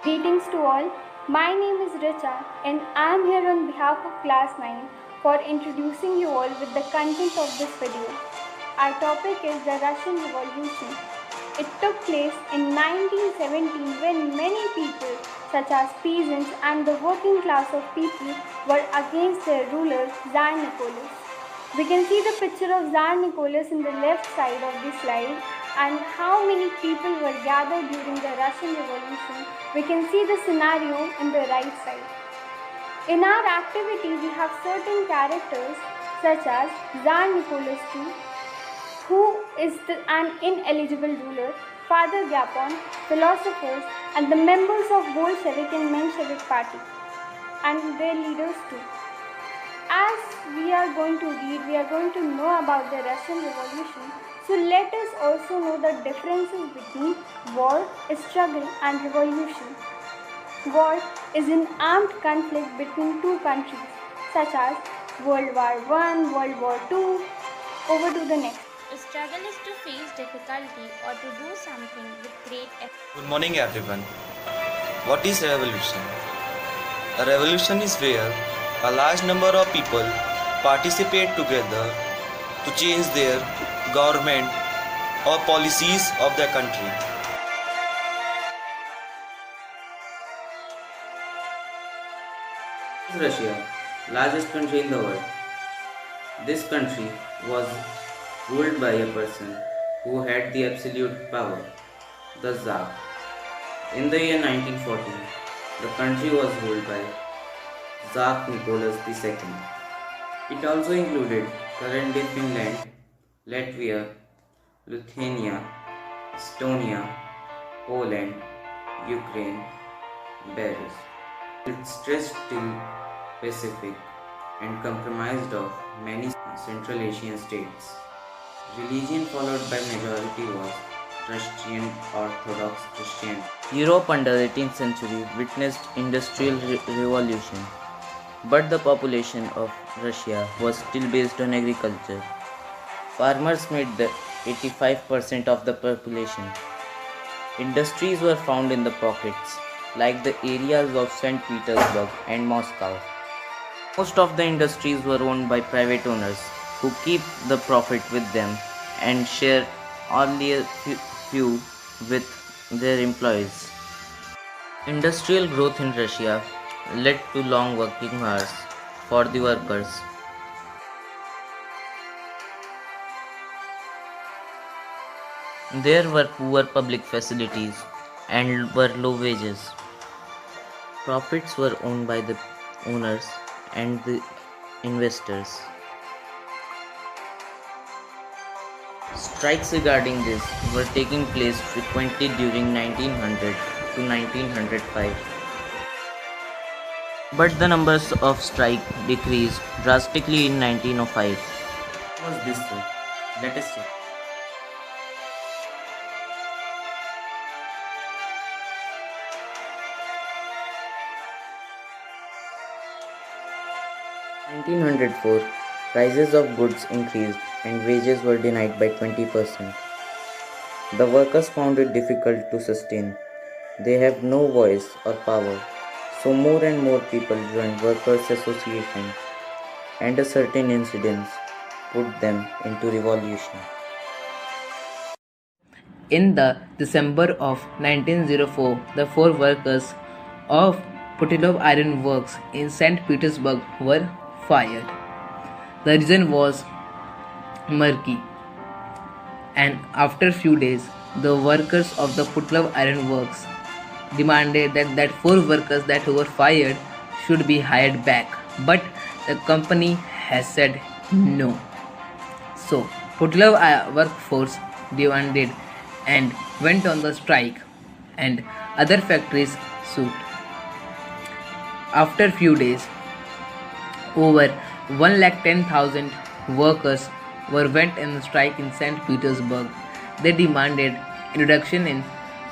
Greetings to all. My name is Richa and I am here on behalf of Class 9 for introducing you all with the content of this video. Our topic is the Russian Revolution. It took place in 1917 when many people, such as peasants and the working class of people, were against their ruler Tsar Nicholas. We can see the picture of Tsar Nicholas in the left side of the slide and how many people were gathered during the Russian Revolution. We can see the scenario in the right side. In our activity, we have certain characters such as Tsar Nicholas II, who is an ineligible ruler, Father Gapon, philosophers, and the members of Bolshevik and Menshevik party, and their leaders too. As we are going to read, we are going to know about the Russian Revolution. So let us also know the differences between war, struggle, and revolution. War is an armed conflict between two countries, such as World War I, World War II. Over to the next. A struggle is to face difficulty or to do something with great effort. Good morning, everyone. What is revolution? A revolution is where a large number of people participate together to change their government or policies of their country. Russia, largest country in the world. This country was ruled by a person who had the absolute power, the Tsar. In the year 1914, the country was ruled by Tsar Nicholas II. It also included current-day Finland, Latvia, Lithuania, Estonia, Poland, Ukraine, Belarus. It stretched till Pacific and comprised of many Central Asian states. Religion followed by majority was Russian Orthodox Christian. Europe under 18th century witnessed industrial revolution, but the population of Russia was still based on agriculture. Farmers made the 85% of the population. Industries were found in the pockets, like the areas of St. Petersburg and Moscow. Most of the industries were owned by private owners who keep the profit with them and share only a few with their employees. Industrial growth in Russia led to long working hours for the workers. There were poor public facilities and were low wages. Profits were owned by the owners and the investors. Strikes regarding this were taking place frequently during 1900 to 1905. But the numbers of strikes decreased drastically in 1905. What was this, sir? Let us check. In 1904, prices of goods increased and wages were denied by 20%. The workers found it difficult to sustain. They have no voice or power, so more and more people joined workers' associations, and a certain incidents put them into revolution. In the December of 1904, the 4 workers of Putilov Iron Works in St. Petersburg were fired. The reason was murky, and after a few days, the workers of the Putilov Iron Works demanded that 4 workers that were fired should be hired back, but the company has said no. So Putilov workforce demanded and went on the strike, and other factories sued. After few days, over 110,000 workers went on strike in St. Petersburg. They demanded reduction in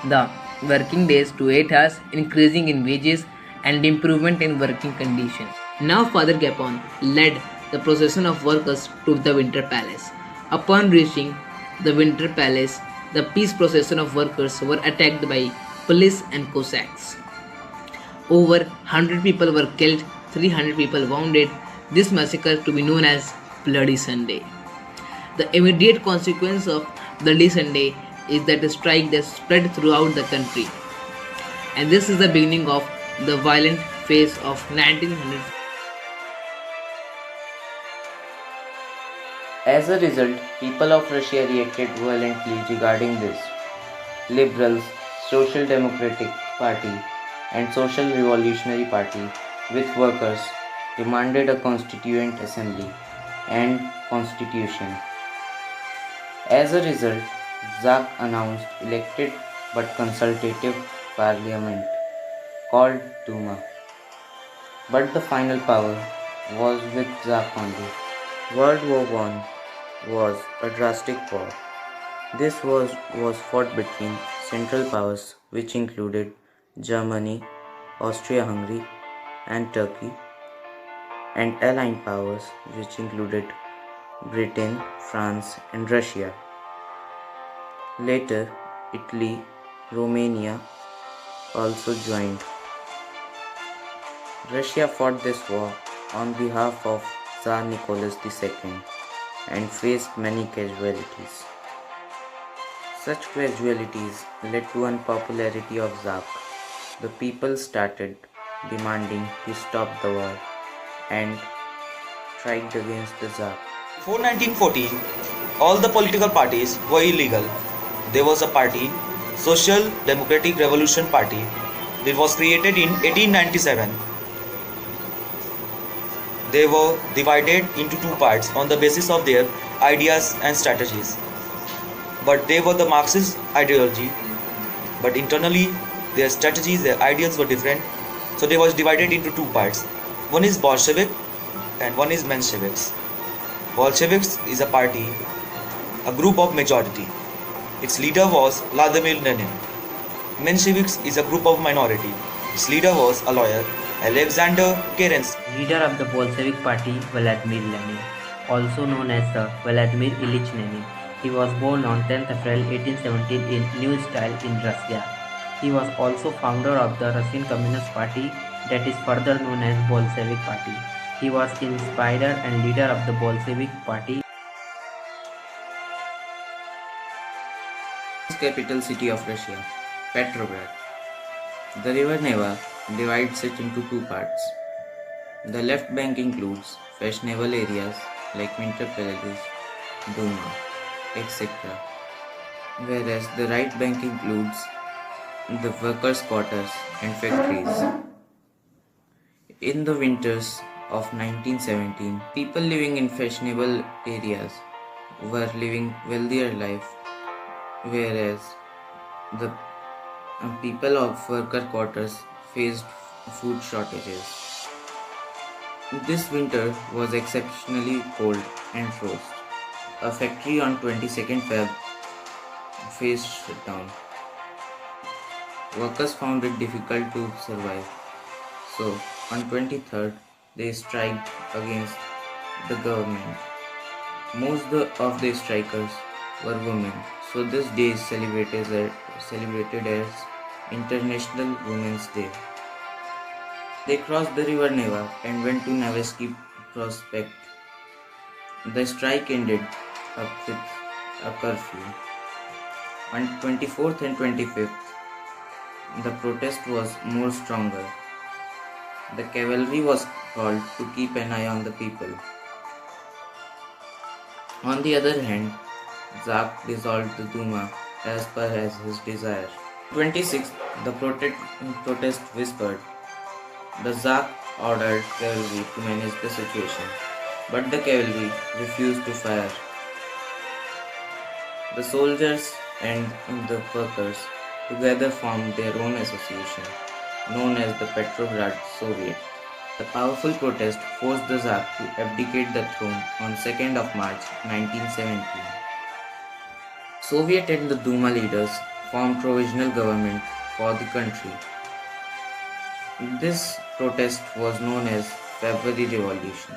the working days to 8 hours, increasing in wages, and improvement in working conditions. Now Father Gapon led the procession of workers to the Winter Palace. Upon reaching the Winter Palace, the peace procession of workers were attacked by police and Cossacks. Over 100 people were killed, 300 people wounded. This massacre to be known as Bloody Sunday. The immediate consequence of Bloody Sunday is that the strike that spread throughout the country. And this is the beginning of the violent phase of 1900. As a result, people of Russia reacted violently regarding this. Liberals, Social Democratic Party, and Social Revolutionary Party, with workers, demanded a constituent assembly and constitution. As a result, Zak announced elected but consultative parliament called Duma. But the final power was with Zak only. World War I was a drastic war. This was fought between Central Powers, which included Germany, Austria-Hungary, and Turkey, and Allied Powers, which included Britain, France, and Russia. Later, Italy, Romania also joined. Russia fought this war on behalf of Tsar Nicholas II and faced many casualties. Such casualties led to unpopularity of Zak. The people started demanding to stop the war and striked against the Zak. Before 1914, all the political parties were illegal. There was a party, Social Democratic Revolution Party, that was created in 1897. They were divided into two parts on the basis of their ideas and strategies. But they were the Marxist ideology, but internally their strategies, their ideals were different. So they was divided into two parts. One is Bolshevik and one is Mensheviks. Bolsheviks is a party, a group of majority. Its leader was Vladimir Lenin. Mensheviks is a group of minority. Its leader was a lawyer, Alexander Kerensky. Leader of the Bolshevik Party, Vladimir Lenin, also known as the Vladimir Ilyich Lenin. He was born on 10th April 1817 in New Style in Russia. He was also founder of the Russian Communist Party, that is further known as Bolshevik Party. He was inspirer and leader of the Bolshevik Party. Capital city of Russia, Petrograd. The river Neva divides it into two parts. The left bank includes fashionable areas like Winter Palace, Duma, etc. Whereas the right bank includes the workers' quarters and factories. In the winters of 1917, people living in fashionable areas were living wealthier life, whereas the people of worker quarters faced food shortages. This winter was exceptionally cold and frost. A factory on 22nd Feb faced shutdown. Workers found it difficult to survive. So, on 23rd, they striked against the government. Most of the strikers were women, so this day is celebrated as International Women's Day. They crossed the river Neva and went to Nevsky Prospect. The strike ended up with a curfew. On 24th and 25th, the protest was more stronger. The cavalry was called to keep an eye on the people. On the other hand, Zak dissolved the Duma as per his desire. 26th, the protest whispered. The Zak ordered cavalry to manage the situation, but the cavalry refused to fire. The soldiers and the workers together formed their own association, known as the Petrograd Soviet. The powerful protest forced the Zak to abdicate the throne on 2nd of March 1917. Soviet and the Duma leaders formed provisional government for the country. This protest was known as February Revolution.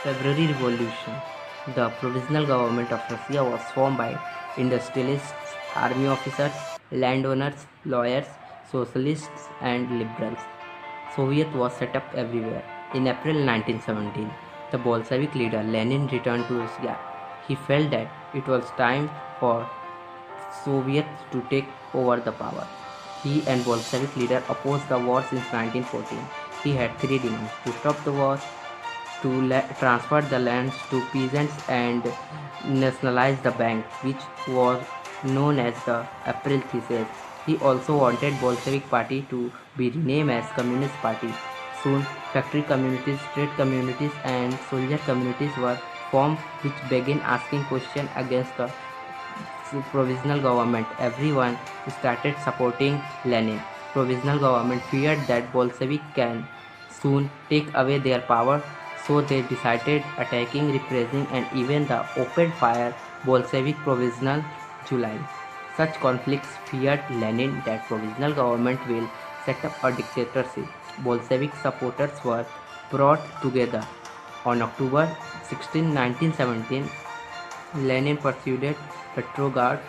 February Revolution. The provisional government of Russia was formed by industrialists, army officers, landowners, lawyers, socialists, and liberals. Soviet was set up everywhere. In April 1917, the Bolshevik leader Lenin returned to Russia. He felt that it was time for Soviets to take over the power. He and Bolshevik leader opposed the war since 1914. He had three demands: to stop the war, to transfer the lands to peasants, and nationalize the bank, which was known as the April Thesis. He also wanted Bolshevik Party to be renamed as Communist Party. Soon, factory communities, trade communities, and soldier communities were formed, which began asking questions against the provisional government. Everyone started supporting Lenin. Provisional government feared that Bolsheviks can soon take away their power, so they decided attacking, repressing, and even the opened fire Bolshevik Provisional July. Such conflicts feared Lenin that provisional government will set up a dictatorship. Bolshevik supporters were brought together. On October 16, 1917, Lenin persuaded Petrograd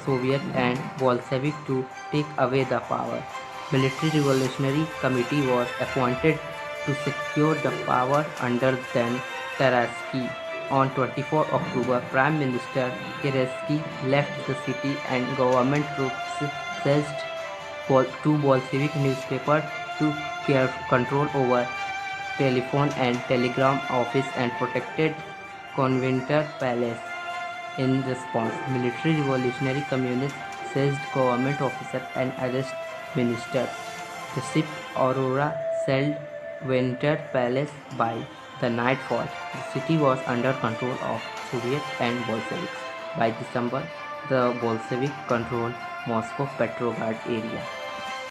Soviet and Bolshevik to take away the power. Military Revolutionary Committee was appointed to secure the power under then Taratsky. On 24 October, Prime Minister Kerensky left the city and government troops seized two Bolshevik newspapers to control over telephone and telegram office and protected Conventor Palace. In response, military revolutionary communists seized government officers and arrested ministers. The ship Aurora sailed Winter Palace by the nightfall. The city was under control of Soviets and Bolsheviks. By December, the Bolsheviks controlled Moscow Petrograd area.